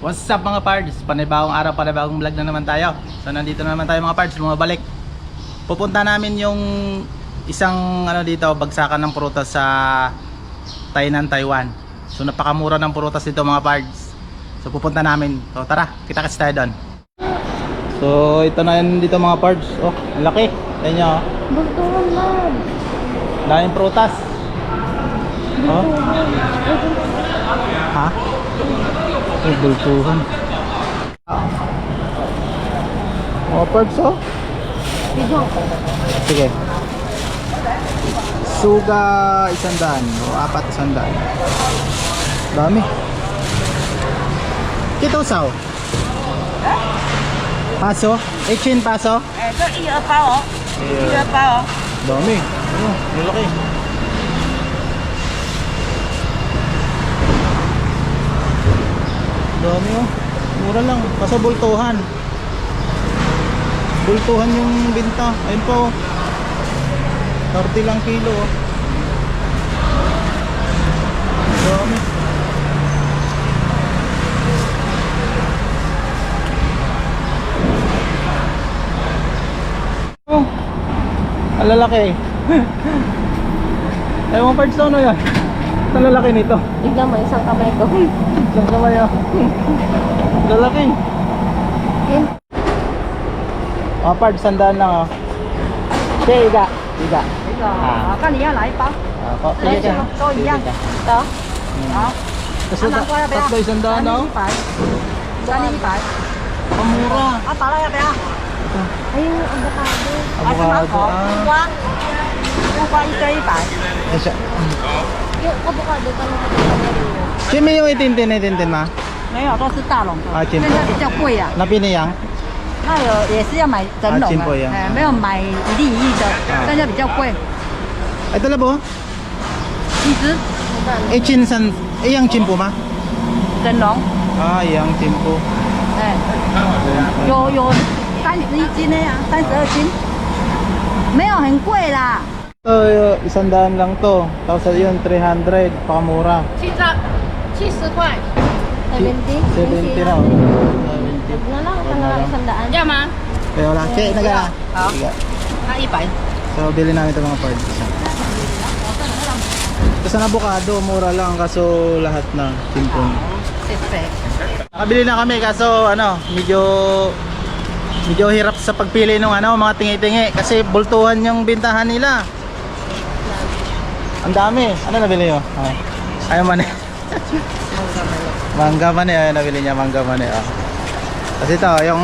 What's up mga pards? Panibagong araw, panibagong vlog na naman tayo. So nandito na naman tayo mga pards, bumabalik. Pupunta namin yung isang dito, bagsakan ng prutas sa Tainan, Taiwan. So napakamura ng prutas dito mga pards. So pupunta namin. So tara, kita-kits tayo doon. So ito na yun dito mga pards. Oh, ang laki. Tignan nyo. Bultuhan lang. Daming prutas. Oh. Ha? Ay, bultuhan. Mga pards oh. Bigong. Sige. Suga 100 o 4 100. Dami. Kito sao? Paso? 18 paso? 这1、2包哦，1、2包哦。 Dami. Ano, malaki. Dami oh. Mura lang. Kaso bultuhan. Bultuhan yung binta. Ayun po. 30 lang kilo oh. Dami. Oh. Ang lalaki. Ay mga parts ano yan? Ang lalaki nito. Tignan mo, isang kamay ko. Isang kamay ah. Lalaki. Mga parts, sandaan lang ah. Sige, iga. Iga. 这个啊，看你要哪一包？ Ako, 来 sige 什 ka. 么都一样。 Sige ka. 的，好。 Kasi南瓜要不要？ tatlo isang daan oh. 100，三粒100。 Pamura. 啊，芭乐要不要？还有 avocado。 Avocado, 木瓜，木瓜1根100。 Ay siya. yung avocado pa naman. Sino yung itintin ma? 没有，都是大笼的。啊金现在比较贵啊。 Napiniyang? 那有也是要买整笼金箔呀的，没有买一粒一粒的，但是比较贵。 Ito labo? 一只 Chinsan, iyang chimpo ma? 整笼， Ah, iyang chimpo. 哎，有31斤的呀，32斤，没有很贵啦。 Ito, 100 lang to. Tapos yun, 300. Pakamura. 70块。 70 raw. 70 na lang, ito na lang 100. 要吗？ Kaya wala. Che, naga. Hao. Sige. 那100。 So, bili namin ito mga parts. Tapos ang avocado, mura lang. Kaso lahat na chimpo. 谢谢。 Nakabili na kami kaso medyo hirap sa pagpili ng mga tingi-tingi kasi bultuhan yung bintahan nila. Ang dami. Ano nabili nyo? Ayaw man eh. Mangga man eh. Ayaw nabili niya mangga man eh. Kasi ito yung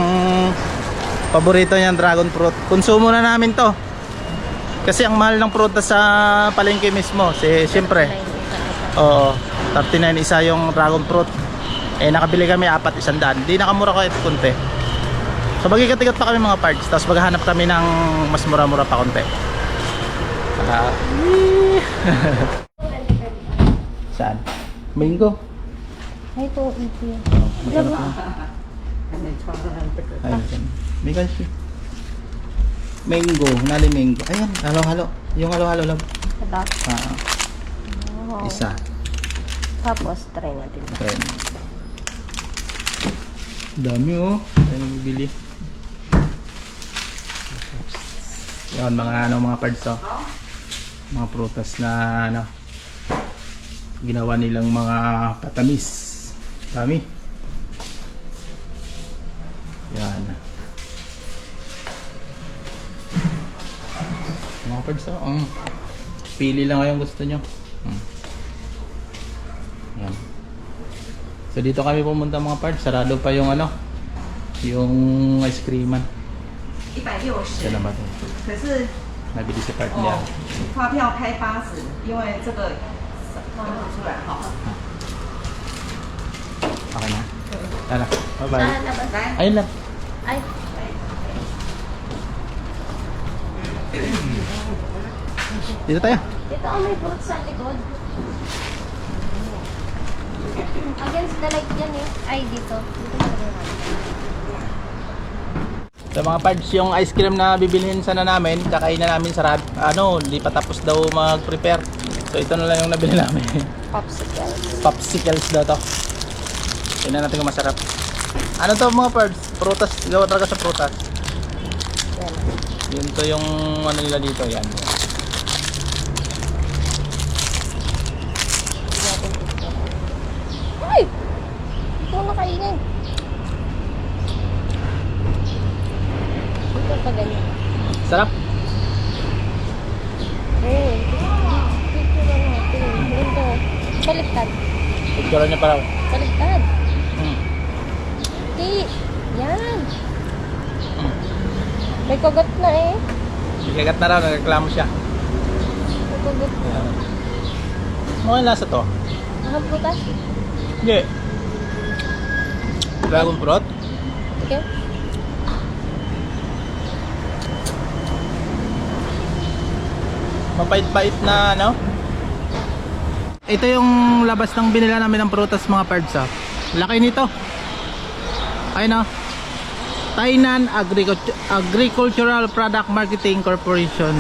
paborito niyang dragon fruit. Konsumo na namin to. Kasi ang mahal ng prutas sa palengke mismo. Siyempre. Oo. 39 isa yung dragon fruit. Eh nakabili kami 4 100. Di nakamura kahit konti. So magigat-igat pa kami mga parts. Tapos maghahanap kami ng mas mura-mura pa konti. Saan? Mango. Ay, ito, ito. May kansi. Mango, nali mango. Ayan, halo-halo. Yung halo-halo lang. Ito. Isa. Tapos, try natin. Okay. Dami oh. Ayan ang bibili. Yan, mga parts oh. Mga prutas na ginawa nilang mga patamis. Dami. Yan. Mga parts oh. Pili lang kayong gusto nyo. Yan. So dito kami pumunta mga parts. Sarado pa yung yung ice creaman. 160， Yan naman. 可是 Nabili si part niya. 发票开80，因为这个放不出来哈。 Okay na. Tara. Bye-bye. 来， Ayun lang. Ay. Dito tayo. Dito ang may fruit sa likod. Against the light yan eh. Ay, dito. Dito na lang. Sa mga parts, yung ice cream na bibilhin sana namin, kakain na namin sa di pa tapos daw mag-prepare. So ito na lang yung nabili namin. Popsicles. Popsicles daw to. Tingnan natin kung masarap. Ano to mga pards? Prutas, gawa talaga sa prutas. Yan. Yun to yung ano nila dito, yan. Ay! Ito na kainin. Ito pa ganyan. Sarap. Oo. Dito na natin. Ganito. Baliktad. Picture niya pa raw. Baliktad. Hmm. Di. Yan. May kagat na eh. Nagkagat na raw, nagreklamo siya. May kagat na. Yan. Ano yung lasa to? Ang prutas. Hindi. Dragon fruit? Okay. Mapait-pait na ano? Ito yung labas ng binila namin ng prutas mga pards ah. Laki nito. Ayun oh. Tainan Agricultural Product Marketing Corporation.